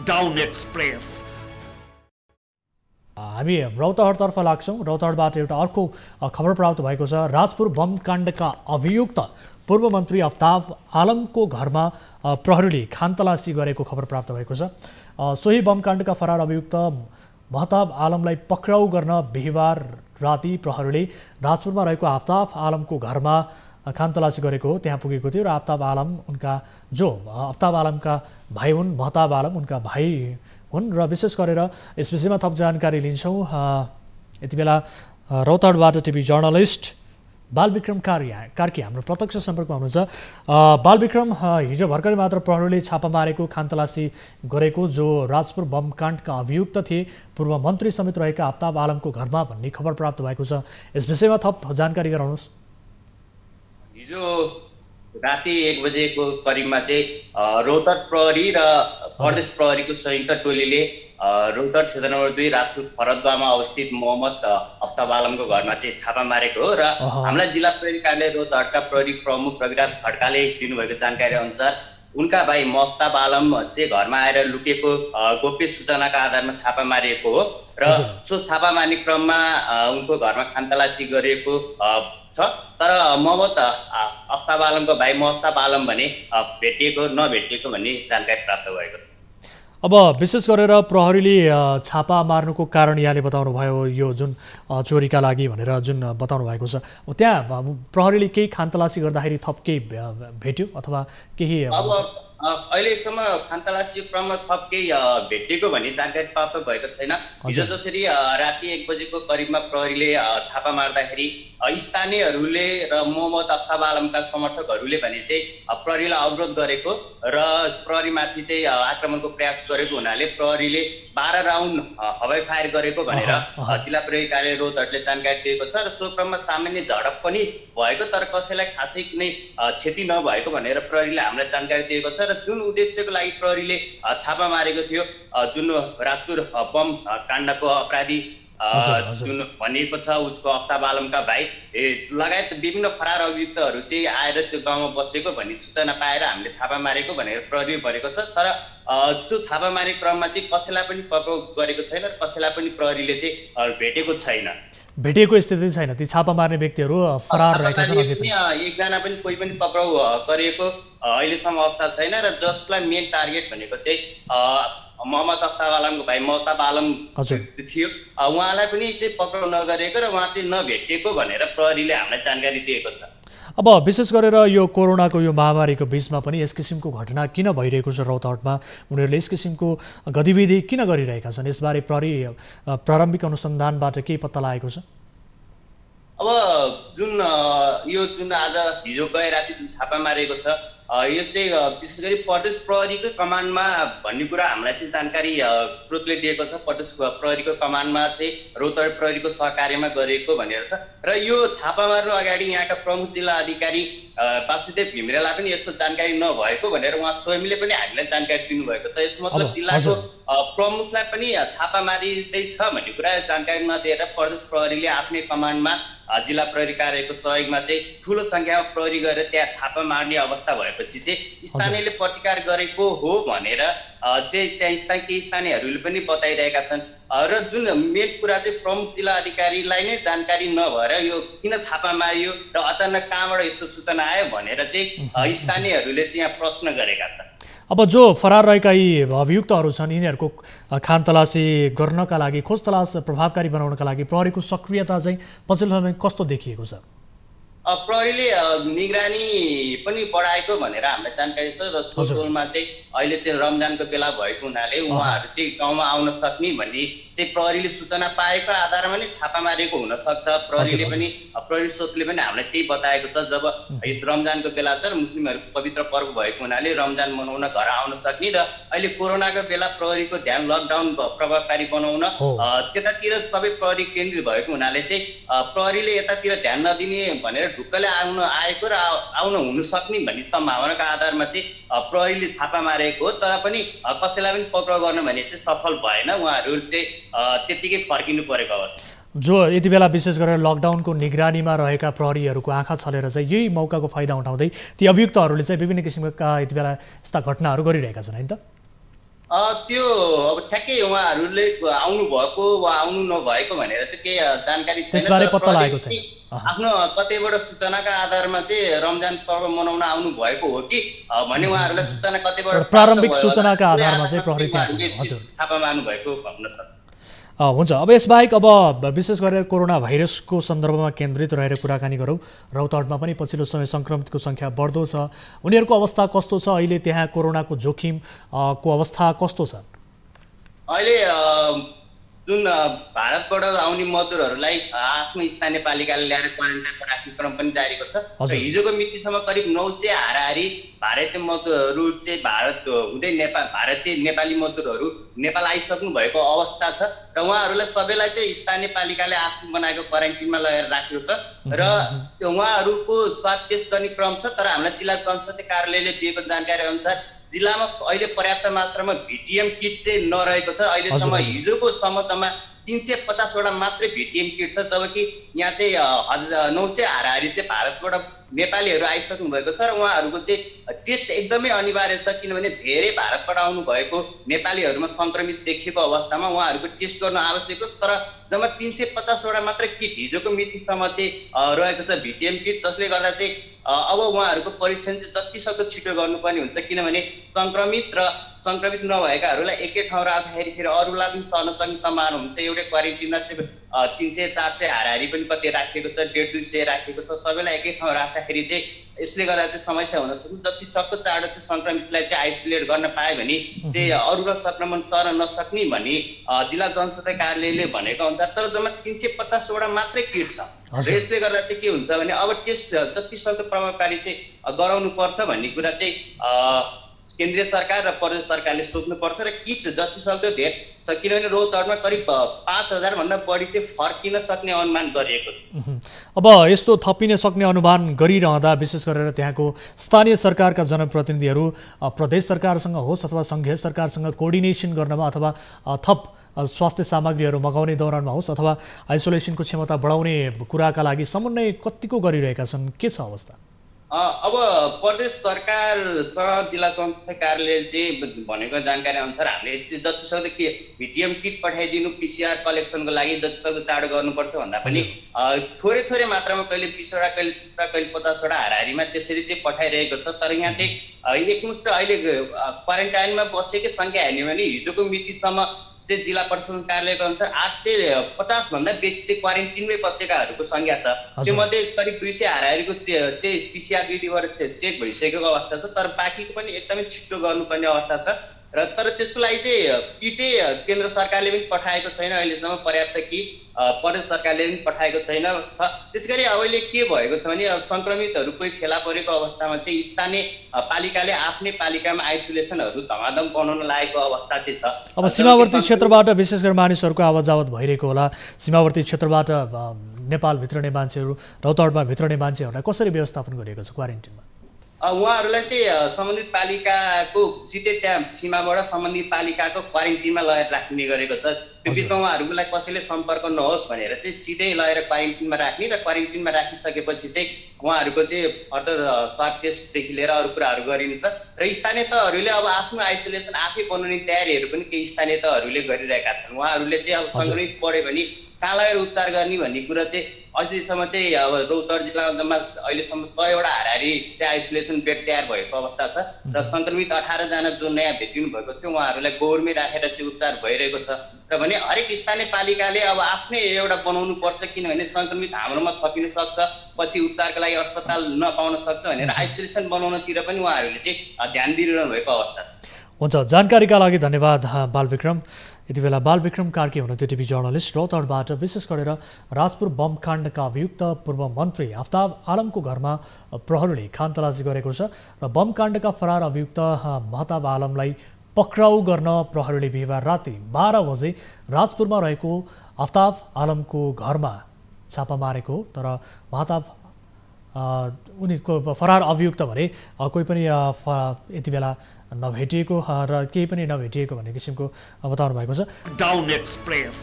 Lockdown express. हामी रौतहटतर्फ लाग्छौँ। रौतहटबाट एउटा अर्को खबर प्राप्त भएको छ। राजपुर बम काण्डका अभियुक्त पूर्व मन्त्री अफ्ताब आलमको घरमा प्रहरीले खानतलासी गरेको खबर प्राप्त भएको छ। सोही बम काण्डका फरार अभियुक्त महताब आलमलाई पक्राउ गर्न बिहिबार राति प्रहरीले राजपुरमा रहेको अफ्ताब आलमको घरमा खानतलासी गरेको हो। त्यहाँ पुगेको थियो र अफ्ताब आलम अफ्ताब आलमका भाइ हुन्, महताब आलम उनका भाइ हुन् र विशेष गरेर यस विषयमा थप जानकारी लिन्छौँ। यति बेला रौतहटबाट टिभी जर्नलिस्ट बालविक्रम कार्की हाम्रो प्रत्यक्ष सम्पर्कमा हुनुहुन्छ। बालविक्रम, हिजो भर्खरै मात्र प्रहरीले छापा मारेको खानतलासी गरेको जो राजपुर बम काण्डका अभियुक्त थिए, पूर्व मन्त्री समेत रहेका अफ्ताब आलमको घरमा भन्ने खबर प्राप्त भएको छ। यस विषयमा थप जानकारी गराउनुहोस्। हिजो राति 1 बजेको करिबमा चाहिँ रौतहट प्रहरी र प्रदेश प्रहरीको संयुक्त टोलीले रौतहट क्षेत्र नम्बर 2 राजपुर फरदगामा अवस्थित मोहम्मद अफ्ताब आलमको घरमा चाहिँ छापा मारेको हो र हामीलाई जिल्ला प्रहरी कार्यालय रौतहटका प्रहरी प्रमुख रविराज खड्काले दिनुभएको जानकारी अनुसार उनका भाइ महताब आलम चाहिँ घरमा आएर लुकेको गोप्य सूचनाका आधारमा छापा मारिएको हो र सो छापा मार्ने क्रममा उनको घरमा खानतलासी गरिएको छ। तर मोहम्मद अफ्ताब आलमको भाइ महताब आलम भने नभेटिएको भन्ने जानकारी प्राप्त भएको छ। अब विशेष गरेर प्रहरीले छापा मार्नुको कारण यहाँले बताउनु भयो, यो जुन चोरीका लागि भनेर जुन बताउनु भएको छ, त्यहाँ प्रहरीले केही खानतलासी गर्दाखेरि थप केही भेट्यो अथवा केही? अहिलेसम्म खानतलासीको क्रममा थप केही भेटिएको भन्ने जानकारी प्राप्त भएको छैन। हिजो जसरी राति 1 बजेको करिबमा प्रहरीले छापा मार्दाखेरि स्थानीयहरूले र मोहम्मद अफ्ताब आलमका समर्थकहरूले भने चाहिँ प्रहरीलाई अवरोध गरेको र प्रहरीमाथि चाहिँ आक्रमणको प्रयास गरेको हुनाले प्रहरीले 12 राउन्ड हवाई फायर गरेको भनेर जिल्ला प्रहरी कार्यालय रौतहटले जानकारी दिएको छ र सो क्रममा सामान्य झडप पनि भएको, तर कसैलाई खासै कुनै क्षति नभएको भनेर प्रहरीले हामीलाई जानकारी दिएको छ। र जुन उद्देश्यको लागि प्रहरीले छापा मारेको थियो, जुन राजपुर बम काण्डको अपराधी जुन भनिएको छ उसको अफ्ताब आलमका भाइ लगायत विभिन्न फरार अभियुक्तहरू चाहिँ आएर त्यो गाउँमा बसेको भन्ने सूचना पाएर हामीले छापा मारेको भनेर प्रहरीले भनेको छ। तर जो छापा मारे क्रममा चाहिँ कसैलाई पनि पक्राउ गरेको छैन र कसैलाई पनि प्रहरीले चाहिँ भेटेको छैन। भेटेको स्थिति छैन, ती छापा मार्ने व्यक्तिहरू फरार रहेका छन्। अझै पनि एकजना पनि कोही पनि पक्राउ गरेको अहिलेसम्म अवस्था छैन र जसलाई मेन टार्गेट भनेको चाहिँ मोहम्मद अफ्ताब आलमको भाइ महताब आलम थियो, उहाँलाई पनि चाहिँ पक्राउ नगरेको र उहाँ चाहिँ नभेटिएको भनेर प्रहरीले हामीलाई जानकारी दिएको छ। अब विशेष गरेर यो कोरोनाको यो महामारीको बीचमा पनि यस किसिमको घटना किन भइरहेको छ रौतहटमा? उनीहरूले यस किसिमको गतिविधि किन गरिरहेका छन्? यसबारे प्रहरी प्रारम्भिक अनुसन्धानबाट केही पत्ता लागेको छ? अब जुन आज हिजो गए राति जुन छापा मारेको छ, यो चाहिँ विशेष गरी प्रदेश प्रहरीको कमान्डमा भन्ने कुरा हामीलाई चाहिँ जानकारी स्रोतले दिएको छ। प्रदेश प्रहरीको कमान्डमा चाहिँ रौतहट प्रहरीको सहकार्यमा गरिएको भनेर छ र यो छापा मार्नु अगाडि यहाँका प्रमुख जिल्ला अधिकारी वासुदेव घिमिरेलाई पनि यस्तो जानकारी नभएको भनेर उहाँ स्वयंले पनि हामीलाई जानकारी दिनुभएको छ। यसको मतलब जिल्लाको प्रमुखलाई पनि छापा मारिँदैछ भन्ने कुरा जानकारी नदिएर प्रदेश प्रहरीले आफ्नै कमान्डमा जिल्ला प्रहरी कार्यालयको सहयोगमा चाहिँ ठुलो संख्यामा प्रहरी गरेर त्यहाँ छापा मार्ने अवस्था भएपछि चाहिँ स्थानीयले प्रतिकार गरेको हो भनेर चाहिँ त्यहाँ केही स्थानीयहरूले पनि बताइरहेका छन्। र जुन मेन कुरा चाहिँ प्रमुख जिल्ला अधिकारीलाई नै जानकारी नभएर यो किन छापा मारियो र अचानक कहाँबाट यस्तो सूचना आयो भनेर चाहिँ स्थानीयहरूले चाहिँ यहाँ प्रश्न गरेका छन्। अब जो फरार रहेका यी अभियुक्तहरू छन्, यिनीहरूको खानतलासी गर्नका लागि, खोज तलास प्रभावकारी बनाउनका लागि प्रहरीको सक्रियता चाहिँ पछिल्लो समय कस्तो देखिएको छ? प्रहरीले निगरानी पनि बढाएको भनेर हामीलाई जानकारी छ र सोलमा चाहिँ अहिले चाहिँ रमजानको बेला भएको हुनाले उहाँहरू चाहिँ गाउँमा आउन सक्ने भन्ने चाहिँ प्रहरीले सूचना पाएको आधारमा नै छापा मारेको हुन सक्छ। प्रहरीले पनि प्रहरी स्रोतले पनि हामीलाई त्यही बताएको छ। जब यस रमजानको बेला छ र मुस्लिमहरूको पवित्र पर्व भएको हुनाले रमजान मनाउन घर आउन सक्ने र अहिले कोरोनाको बेला प्रहरीको ध्यान लकडाउन प्रभावकारी बनाउन त्यतातिर सबै प्रहरी केन्द्रित भएको हुनाले चाहिँ प्रहरीले यतातिर ध्यान नदिने भनेर ढुक्कले आएको र आउन हुन सक्ने भन्ने सम्भावनाको आधारमा चाहिँ प्रहरीले छापा मारेको हो। तर पनि कसैलाई पनि पक्राउ गर्न भने चाहिँ सफल भएन, उहाँहरू चाहिँ त्यतिकै फर्किनु परेको अवस्था। जो यति बेला विशेष गरेर लकडाउनको निगरानीमा रहेका प्रहरीहरूको आँखा छलेर चाहिँ यही मौकाको फाइदा उठाउँदै ती अभियुक्तहरूले चाहिँ विभिन्न किसिमका यति बेला यस्ता घटनाहरू गरिरहेका छन् हैन त? त्यो अब ठ्याक्कै उहाँहरूले आउनु भएको वा आउनु नभएको भनेर चाहिँ केही जानकारी छैन। त्यसबारे पत्ता लागेको छैन। आफ्नो कतैबाट सूचनाका आधारमा चाहिँ रमजान पर्व मनाउन आउनु भएको हो कि भने उहाँहरूलाई सूचना कतैबाट प्रारम्भिक सूचनाका आधारमा चाहिँ प्रहरी त्यहाँ छापा मार्नु भएको भन्न सक्छ। हुन्छ। अब यसबाहेक अब विशेष गरेर कोरोना भाइरसको सन्दर्भमा केन्द्रित रहेर कुराकानी गरौँ। रौतहटमा पनि पछिल्लो समय सङ्क्रमितको सङ्ख्या बढ्दो छ। उनीहरूको अवस्था कस्तो छ अहिले? त्यहाँ कोरोनाको जोखिमको अवस्था कस्तो छ अहिले? जुन भारतबाट आउने मजदुरहरूलाई आफ्नो स्थानीय पालिकाले ल्याएर क्वारेन्टाइनमा राख्ने क्रम पनि जारीको छ। हिजोको मितिसम्म करिब 900 हाराहारी भारतीय मजदुरहरू चाहिँ भारत हुँदै भारतीय नेपाली मजदुरहरू नेपाल आइसक्नु भएको अवस्था छ र उहाँहरूलाई सबैलाई चाहिँ स्थानीय पालिकाले आफ्नो बनाएको क्वारेन्टिनमा लगेर राखेको छ र उहाँहरूको स्वाब टेस्ट गर्ने क्रम छ। तर हामीलाई जिल्ला जनस्वास्थ्य कार्यालयले दिएको जानकारी अनुसार जिल्लामा अहिले पर्याप्त मात्रामा भिटिएम किट चाहिँ नरहेको छ। अहिलेसम्म हिजोको सम्ममा 350 वटा मात्रै भिटिएम किट छ, जबकि यहाँ चाहिँ 900 हाराहारी चाहिँ भारतबाट नेपालीहरू आइसक्नु भएको छ र उहाँहरूको चाहिँ टेस्ट एकदमै अनिवार्य छ। किनभने धेरै भारतबाट आउनु भएको नेपालीहरूमा सङ्क्रमित देखिएको अवस्थामा उहाँहरूको टेस्ट गर्न आवश्यक हो। तर जम्मा 350 वटा मात्रै किट हिजोको मितिसम्म चाहिँ रहेको छ भिटिएम किट, जसले गर्दा चाहिँ अब उहाँहरूको परीक्षण चाहिँ जति सक्दो छिटो गर्नुपर्ने हुन्छ। किनभने सङ्क्रमित नभएकाहरूलाई एकै ठाउँ राख्दाखेरि फेरि अरूलाई पनि सर्न सक्ने सम्भावना हुन्छ। एउटै क्वारेन्टिनमा चाहिँ 300-400 हाराहारी पनि कति राखेको छ, 150-200 राखेको छ। सबैलाई एकै ठाउँ राख्दाखेरि चाहिँ यसले गर्दा चाहिँ समस्या हुन सक्छ। जति सक्दो चाँडो चाहिँ सङ्क्रमितलाई चाहिँ आइसोलेट गर्न पायो भने चाहिँ अरूलाई संक्रमण सर्न नसक्ने भनी जिल्ला जनस्वास्थ्य कार्यालयले भनेको अनुसार। तर जम्मा 350 वटा मात्रै किट छ र यसले गर्दा चाहिँ के हुन्छ भने अब टेस्ट जति सक्दो प्रभावकारी चाहिँ गराउनु पर्छ भन्ने कुरा चाहिँ केन्द्रीय सरकार र प्रदेश सरकारले सोच्नुपर्छ र किट जति सक्दो धेरै छ। किनभने रौतहटमा करिब 5000 भन्दा बढी चाहिँ फर्किन सक्ने अनुमान गरिएको छ। अब यस्तो थपिन सक्ने अनुमान गरिरहँदा विशेष गरेर त्यहाँको स्थानीय सरकारका जनप्रतिनिधिहरू प्रदेश सरकारसँग होस् अथवा सङ्घीय सरकारसँग कोअर्डिनेसन गर्नमा अथवा थप स्वास्थ्य सामग्रीहरू मगाउने दौरानमा होस् अथवा आइसोलेसनको क्षमता बढाउने कुराका लागि समन्वय कतिको गरिरहेका छन्? के छ अवस्था? अब प्रदेश सरकारसँग जिल्ला स्वास्थ्य कार्यालयले चाहिँ भनेको जानकारी अनुसार हामीले जति सक्दो के भिटिएम किट पठाइदिनु पिसिआर कलेक्सनको लागि जति सक्दो चाँडो गर्नुपर्छ भन्दा पनि थोरै मात्रामा कहिले 20 वटा कहिले 50 वटा हाराहारीमा त्यसरी चाहिँ पठाइरहेको छ। तर यहाँ चाहिँ एकमुष्ट अहिले क्वारेन्टाइनमा बसेकै सङ्ख्या हेर्ने भने हिजोको मितिसम्म चाहिँ जिल्ला प्रशासन कार्यालयको अनुसार 850 भन्दा बेसी चाहिँ क्वारेन्टिनमै बसेकाहरूको सङ्ख्या छ। त्यो मध्ये करिब 200 हाराहारीको चाहिँ पिसिआर विधिबाट चेक भइसकेको अवस्था छ। तर बाँकीको पनि एकदमै छिटो गर्नुपर्ने अवस्था छ र तर त्यसको लागि चाहिँ किटै केन्द्र सरकारले पनि पठाएको छैन अहिलेसम्म पर्याप्त किट, प्रदेश सरकारले पनि पठाएको छैन। त्यसैगरी अहिले के भएको छ भने सङ्क्रमितहरू कोही फेला परेको अवस्थामा चाहिँ स्थानीय पालिकाले आफ्नै पालिकामा आइसोलेसनहरू धमाधम बनाउन लागेको अवस्था चाहिँ छ। अब सीमावर्ती क्षेत्रबाट विशेष गरी मानिसहरूको आवाज जावत भइरहेको होला। सीमावर्ती क्षेत्रबाट नेपाल भित्रने मान्छेहरू, रौतहटमा भित्रने मान्छेहरूलाई कसरी व्यवस्थापन गरिएको छ क्वारेन्टिनमा? उहाँहरूलाई चाहिँ सम्बन्धित पालिकाको सिधै त्यहाँ सीमाबाट सम्बन्धित पालिकाको क्वारेन्टिनमा लगेर राख्ने गरेको छ। त्यो बिचमा उहाँहरूलाई कसैले सम्पर्क नहोस् भनेर चाहिँ सिधै लगेर क्वारेन्टिनमा राख्ने र क्वारेन्टिनमा राखिसकेपछि चाहिँ उहाँहरूको चाहिँ फर्दर स्वाब टेस्टदेखि लिएर अरू कुराहरू गरिन्छ र स्थानीय तहहरूले अब आफ्नो आइसोलेसन आफै बनाउने तयारीहरू पनि केही स्थानीय तहहरूले गरिरहेका छन्। उहाँहरूले चाहिँ अब सङ्क्रमित पऱ्यो भने कहाँ लगेर उपचार गर्ने भन्ने कुरा चाहिँ अझैसम्म चाहिँ अब रौतहट जिल्लामा जम्मा अहिलेसम्म 100 वटा हाराहारी चाहिँ आइसोलेसन बेड तयार भएको अवस्था छ र सङ्क्रमित 18 जना जो नयाँ भेटिनु भएको थियो उहाँहरूलाई गोरमै राखेर चाहिँ उपचार भइरहेको छ। र भने हरेक स्थानीय पालिकाले अब आफ्नै एउटा बनाउनु पर्छ, किनभने सङ्क्रमित हाम्रोमा थपिन सक्छ, पछि उपचारको लागि अस्पताल नपाउन सक्छ भनेर आइसोलेसन बनाउनतिर पनि उहाँहरूले चाहिँ ध्यान दिइरहनु भएको अवस्था छ। हुन्छ, जानकारीका लागि धन्यवाद बालविक्रम। यति बेला बालविक्रम कार्की हुनुहुन्थ्यो टिभी जर्नलिस्ट रौतहटबाट। विशेष गरेर राजपुर बम काण्डका अभियुक्त पूर्व मन्त्री आफ्ताब आलमको घरमा प्रहरीले खानतलासी गरेको छ र बम काण्डका फरार अभियुक्त महताब आलमलाई पक्राउ गर्न प्रहरीले बिहिबार राति 12 बजे राजपुरमा रहेको आफ्ताब आलमको घरमा छापा मारेको। तर महताब उनीको फरार अभियुक्त भने कोही पनि यति बेला नभेटिएको र केही पनि नभेटिएको भन्ने किसिमको बताउनु भएको छ। Down express